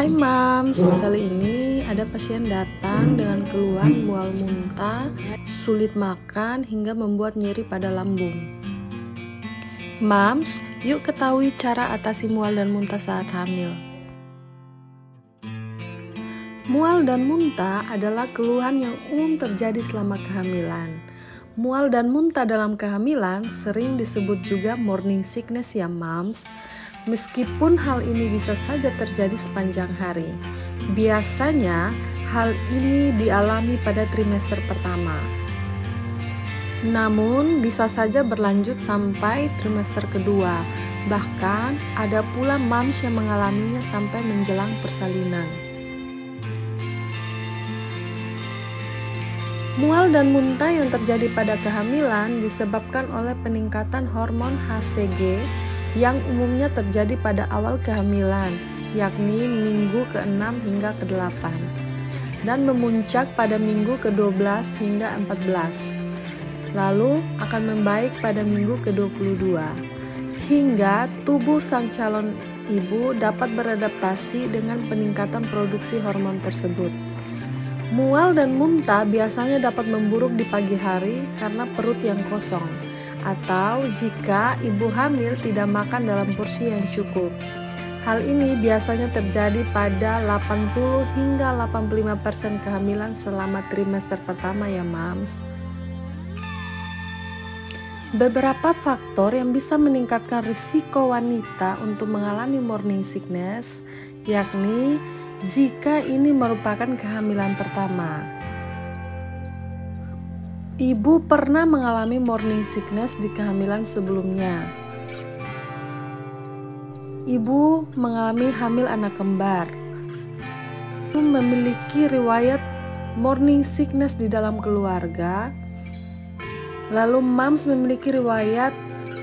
Hai Mams, kali ini ada pasien datang dengan keluhan mual muntah, sulit makan hingga membuat nyeri pada lambung. Mams, yuk ketahui cara atasi mual dan muntah saat hamil. Mual dan muntah adalah keluhan yang umum terjadi selama kehamilan. Mual dan muntah dalam kehamilan sering disebut juga morning sickness ya Mams. Meskipun hal ini bisa saja terjadi sepanjang hari, biasanya hal ini dialami pada trimester pertama. Namun bisa saja berlanjut sampai trimester kedua, bahkan ada pula mams yang mengalaminya sampai menjelang persalinan. Mual dan muntah yang terjadi pada kehamilan disebabkan oleh peningkatan hormon HCG yang umumnya terjadi pada awal kehamilan, yakni minggu ke-6 hingga ke-8, dan memuncak pada minggu ke-12 hingga 14, lalu akan membaik pada minggu ke-22, hingga tubuh sang calon ibu dapat beradaptasi dengan peningkatan produksi hormon tersebut. Mual dan muntah biasanya dapat memburuk di pagi hari karena perut yang kosong, atau jika ibu hamil tidak makan dalam porsi yang cukup. Hal ini biasanya terjadi pada 80 hingga 85% kehamilan selama trimester pertama ya Mams. Beberapa faktor yang bisa meningkatkan risiko wanita untuk mengalami morning sickness, yakni jika ini merupakan kehamilan pertama. Ibu pernah mengalami morning sickness di kehamilan sebelumnya. Ibu mengalami hamil anak kembar. Ibu memiliki riwayat morning sickness di dalam keluarga. Lalu mams memiliki riwayat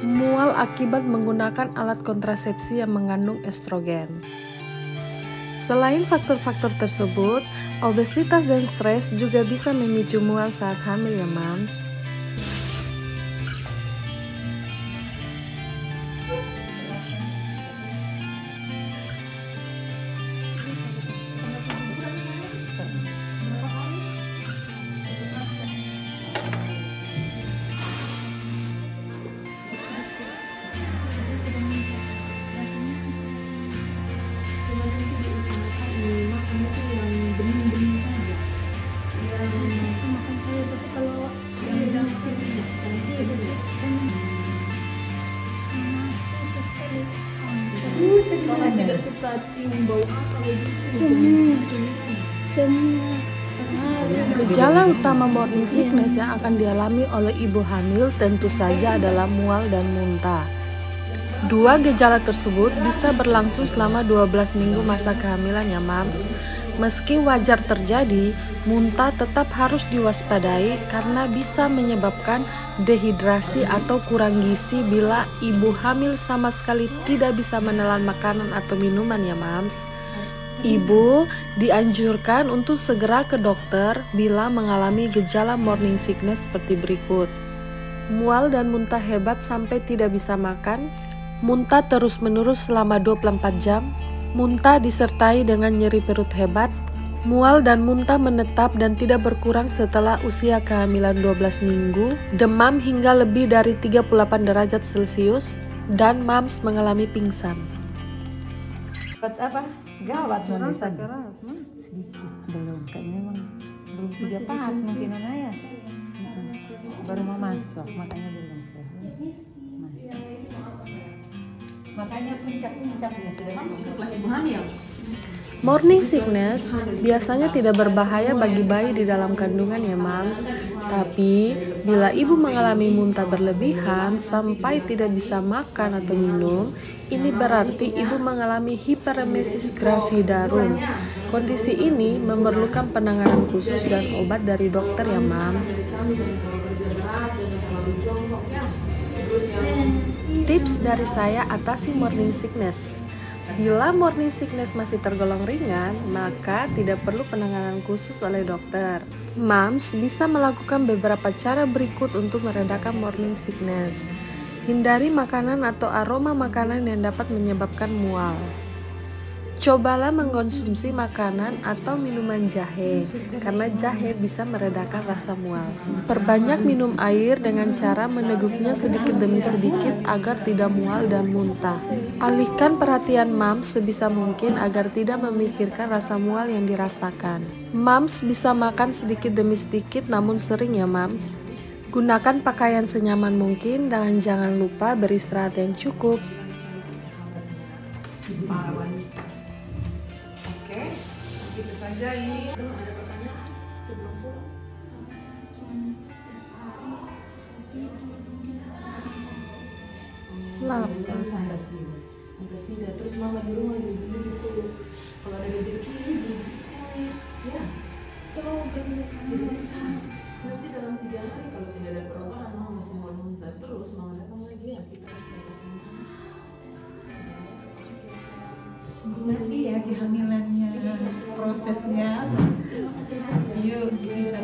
mual akibat menggunakan alat kontrasepsi yang mengandung estrogen. Selain faktor-faktor tersebut, obesitas dan stres juga bisa memicu mual saat hamil ya Mams. Kalau tidak suka cium bau apa semua. Gejala utama morning sickness yang akan dialami oleh ibu hamil tentu saja adalah mual dan muntah. Dua gejala tersebut bisa berlangsung selama 12 minggu masa kehamilan ya Mams. Meski wajar terjadi, muntah tetap harus diwaspadai karena bisa menyebabkan dehidrasi atau kurang gizi bila ibu hamil sama sekali tidak bisa menelan makanan atau minuman ya Mams. Ibu dianjurkan untuk segera ke dokter bila mengalami gejala morning sickness seperti berikut. Mual dan muntah hebat sampai tidak bisa makan, muntah terus-menerus selama 24 jam, muntah disertai dengan nyeri perut hebat, mual dan muntah menetap dan tidak berkurang setelah usia kehamilan 12 minggu, demam hingga lebih dari 38 derajat Celcius, dan mams mengalami pingsan. Apa? Gawat bisa sedikit belum, kayaknya memang belum 3 pas mungkin ya. Baru mau masuk, makanya belum sehat. Makanya puncak-puncaknya sudah kelas ibu hamil. Morning sickness biasanya tidak berbahaya bagi bayi di dalam kandungan ya Mams. Tapi bila ibu mengalami muntah berlebihan sampai tidak bisa makan atau minum, ini berarti ibu mengalami hiperemesis gravidarum. Kondisi ini memerlukan penanganan khusus dan obat dari dokter ya Mams. Tips dari saya atasi morning sickness. Bila morning sickness masih tergolong ringan, maka tidak perlu penanganan khusus oleh dokter. Mams bisa melakukan beberapa cara berikut untuk meredakan morning sickness. Hindari makanan atau aroma makanan yang dapat menyebabkan mual. Cobalah mengkonsumsi makanan atau minuman jahe, karena jahe bisa meredakan rasa mual. Perbanyak minum air dengan cara meneguknya sedikit demi sedikit agar tidak mual dan muntah. Alihkan perhatian mams sebisa mungkin agar tidak memikirkan rasa mual yang dirasakan. Mams bisa makan sedikit demi sedikit namun sering ya mams. Gunakan pakaian senyaman mungkin dan jangan lupa beristirahat yang cukup. Itu saja ini. Ada pertanyaan sebelum pulang? Lapar. Tidak. Terus mama di rumah dulu gitu. Kalau ada rezeki di sekolah, ya. Coba jadi bisa. Nanti dalam 3 hari kalau tidak ada perubahan, mama masih mau muntah terus, mama datang lagi ya kita harus datang. Nanti ya kehamilannya, prosesnya. Yuk, kita